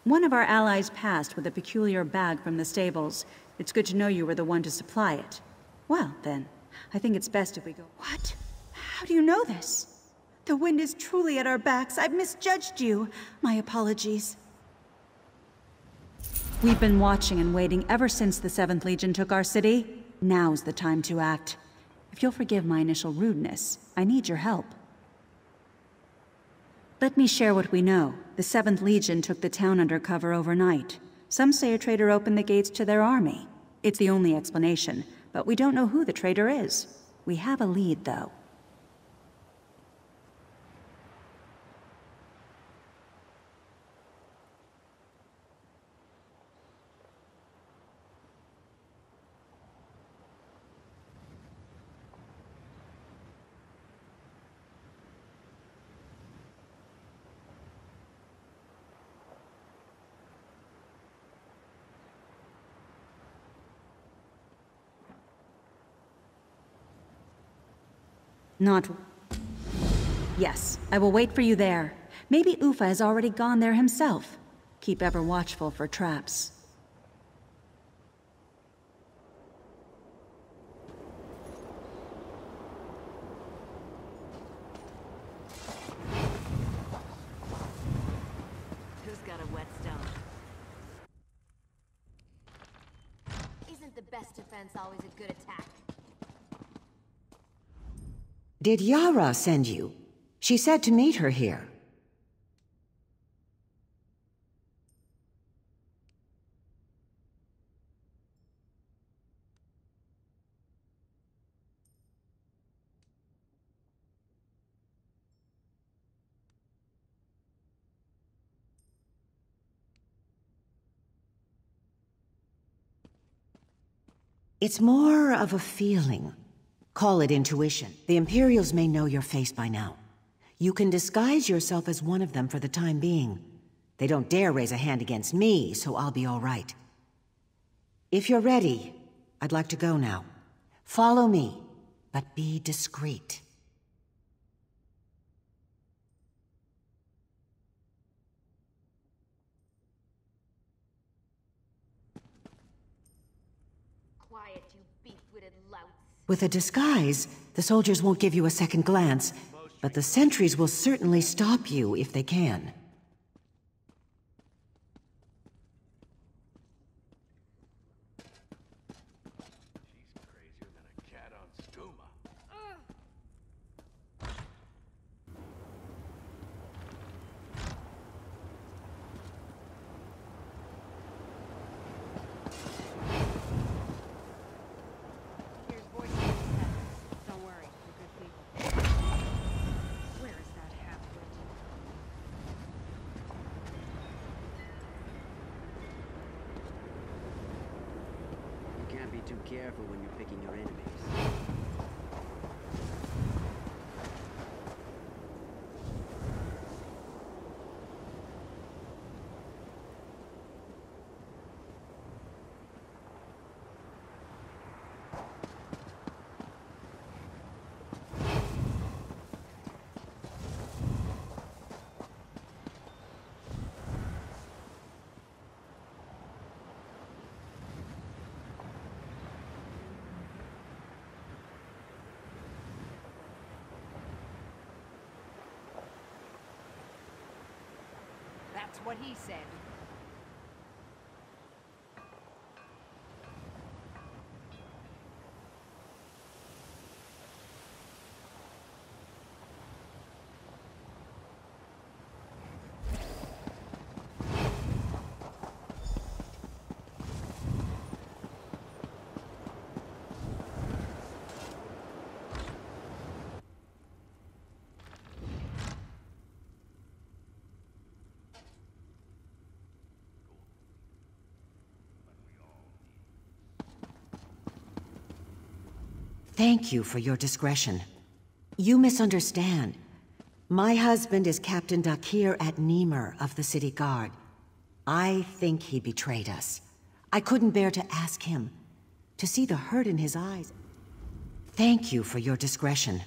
One of our allies passed with a peculiar bag from the stables. It's good to know you were the one to supply it. Well, then, I think it's best if we go— What? How do you know this? The wind is truly at our backs. I've misjudged you. My apologies. We've been watching and waiting ever since the 7th Legion took our city. Now's the time to act. If you'll forgive my initial rudeness, I need your help. Let me share what we know. The 7th Legion took the town under cover overnight. Some say a traitor opened the gates to their army. It's the only explanation, but we don't know who the traitor is. We have a lead, though. Not... Yes, I will wait for you there. Maybe Ufa has already gone there himself. Keep ever watchful for traps. Who's got a whetstone? Isn't the best defense always a good attack? Did Yara send you? She said to meet her here. It's more of a feeling. Call it intuition. The Imperials may know your face by now. You can disguise yourself as one of them for the time being. They don't dare raise a hand against me, so I'll be all right. If you're ready, I'd like to go now. Follow me, but be discreet. Quiet, you beef-witted louts. With a disguise, the soldiers won't give you a second glance, but the sentries will certainly stop you if they can. She's crazier than a cat on skooma. Here's voices. Don't worry, we're good people. Where is that half-wit? You can't be too careful when you're picking your enemies. That's what he said. Thank you for your discretion. You misunderstand. My husband is Captain Dakir at Niemer of the City Guard. I think he betrayed us. I couldn't bear to ask him. To see the hurt in his eyes. Thank you for your discretion.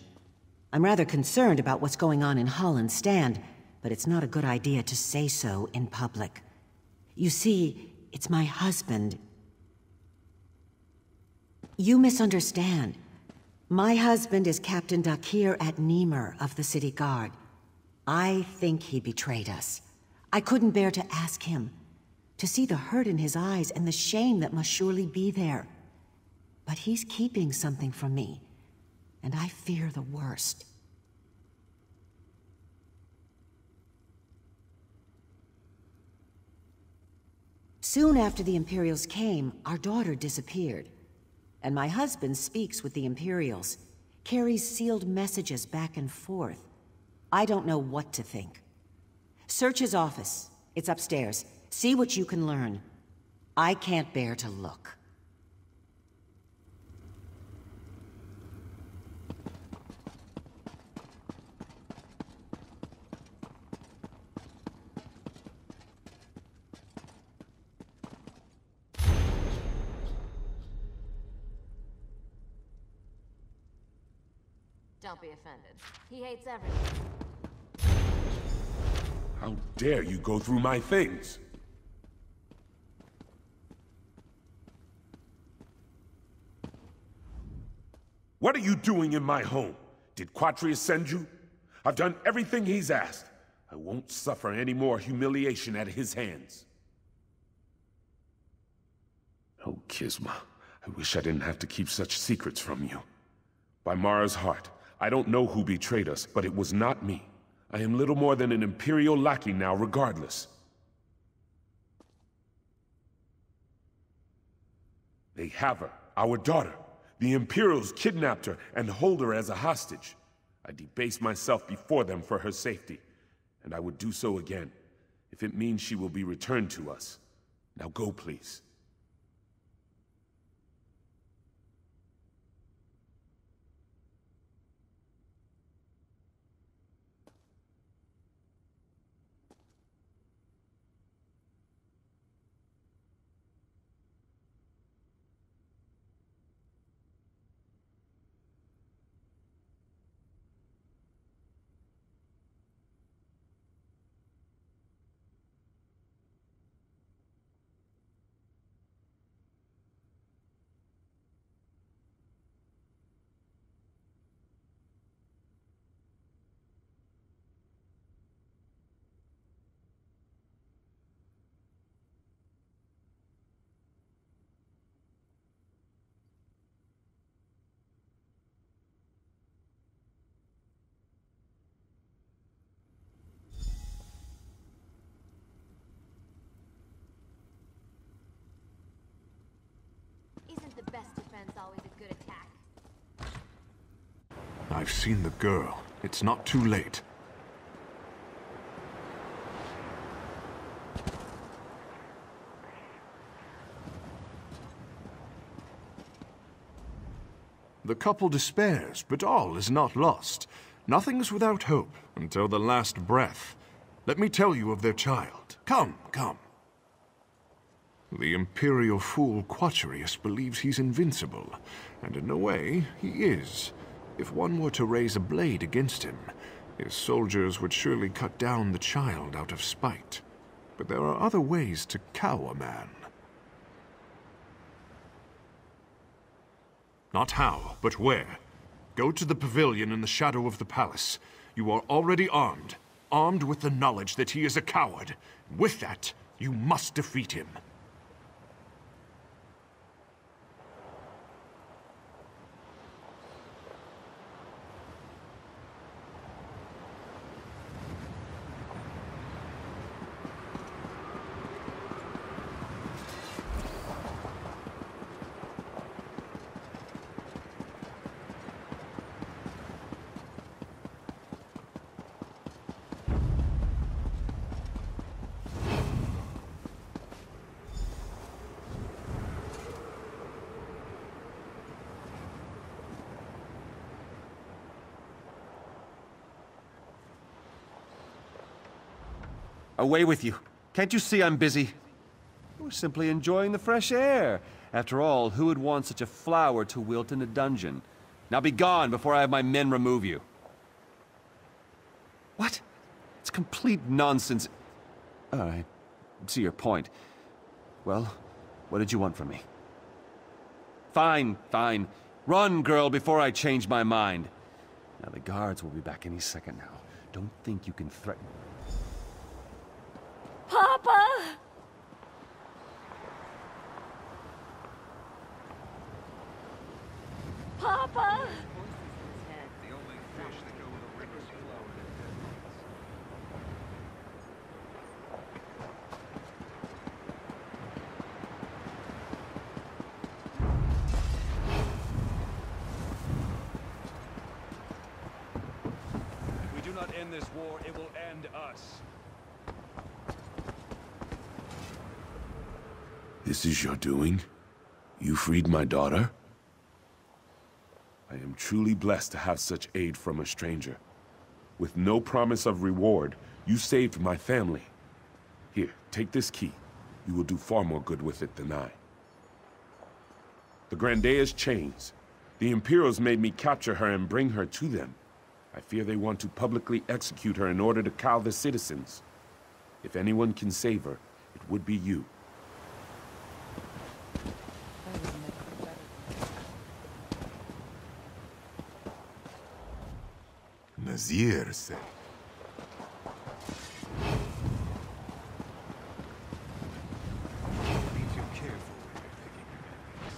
I'm rather concerned about what's going on in Holland's Stand, but it's not a good idea to say so in public. You see, it's my husband. You misunderstand. My husband is Captain Dakir at Niemer of the City Guard. I think he betrayed us. I couldn't bear to ask him. To see the hurt in his eyes and the shame that must surely be there. But he's keeping something from me, and I fear the worst. Soon after the Imperials came, our daughter disappeared. And my husband speaks with the Imperials, carries sealed messages back and forth. I don't know what to think. Search his office. It's upstairs. See what you can learn. I can't bear to look. Don't be offended. He hates everyone. How dare you go through my things? What are you doing in my home? Did Quatrius send you? I've done everything he's asked. I won't suffer any more humiliation at his hands. Oh, Kisma, I wish I didn't have to keep such secrets from you. By Mara's heart, I don't know who betrayed us, but it was not me. I am little more than an Imperial lackey now, regardless. They have her, our daughter. The Imperials kidnapped her and hold her as a hostage. I debase myself before them for her safety, and I would do so again, if it means she will be returned to us. Now go, please. Isn't the best defense always a good attack? I've seen the girl. It's not too late. The couple despairs, but all is not lost. Nothing's without hope until the last breath. Let me tell you of their child. Come, come. The Imperial fool Quatrius believes he's invincible, and in a way, he is. If one were to raise a blade against him, his soldiers would surely cut down the child out of spite. But there are other ways to cow a man. Not how, but where. Go to the pavilion in the shadow of the palace. You are already armed, armed with the knowledge that he is a coward. With that, you must defeat him. Away with you. Can't you see I'm busy? We're simply enjoying the fresh air. After all, who would want such a flower to wilt in a dungeon? Now be gone before I have my men remove you. What? It's complete nonsense. All right. see your point. Well, what did you want from me? Fine, fine. Run, girl, before I change my mind. Now, the guards will be back any second now. Don't think you can threaten... Papa! Papa! If we do not end this war, it will end us. This is your doing? You freed my daughter? I am truly blessed to have such aid from a stranger. With no promise of reward, you saved my family. Here, take this key. You will do far more good with it than I. The Grandea's chains. The Imperials made me capture her and bring her to them. I fear they want to publicly execute her in order to cow the citizens. If anyone can save her, it would be you. Nazir said. Be too careful when you're picking your enemies.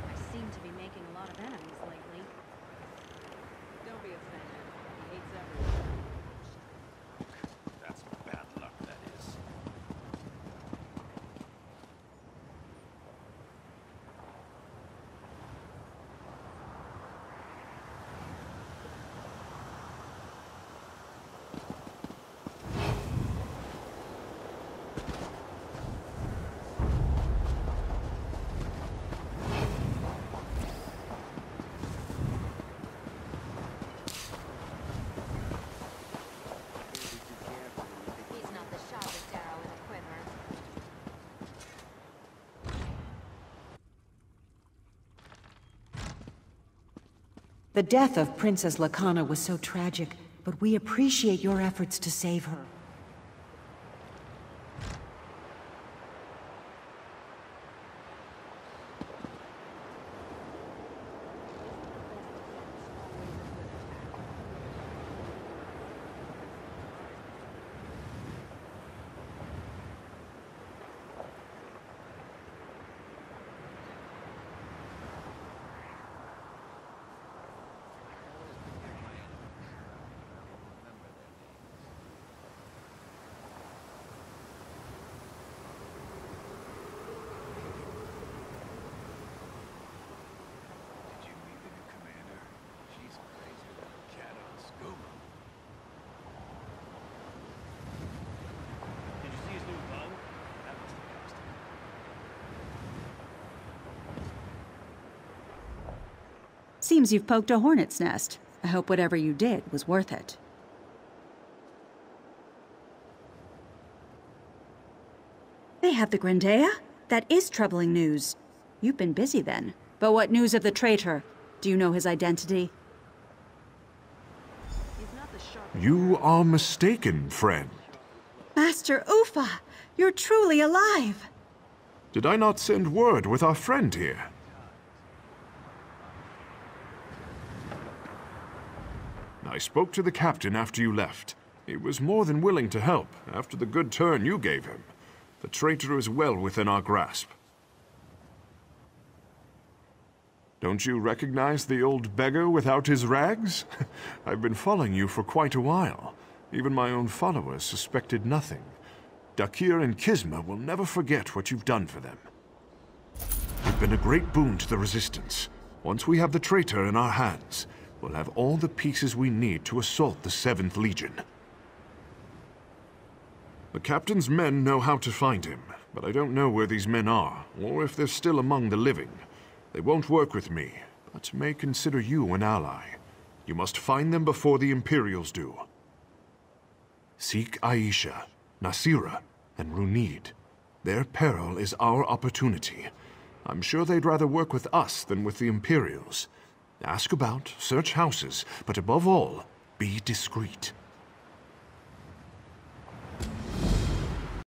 I seem to be making a lot of enemies lately. Don't be offended. He hates everyone. That's bad luck, that is. He's not the sharpest arrow in the quiver. The death of Princess Lacana was so tragic, but we appreciate your efforts to save her. Did you meet the new commander? She's crazy as a cat on a scuba. Did you see his new bow? That must have cost him. Seems you've poked a hornet's nest. I hope whatever you did was worth it. They have the Grandea? That is troubling news. You've been busy then. But what news of the traitor? Do you know his identity? He's not the sharpest. You are mistaken, friend. Master Ufa, you're truly alive. Did I not send word with our friend here? I spoke to the captain after you left. He was more than willing to help after the good turn you gave him. The traitor is well within our grasp. Don't you recognize the old beggar without his rags? I've been following you for quite a while. Even my own followers suspected nothing. Dakir and Kisma will never forget what you've done for them. You've been a great boon to the Resistance. Once we have the traitor in our hands, we'll have all the pieces we need to assault the 7th Legion. The captain's men know how to find him, but I don't know where these men are, or if they're still among the living. They won't work with me, but may consider you an ally. You must find them before the Imperials do. Seek Aisha, Nasira, and Runid. Their peril is our opportunity. I'm sure they'd rather work with us than with the Imperials. Ask about, search houses, but above all, be discreet.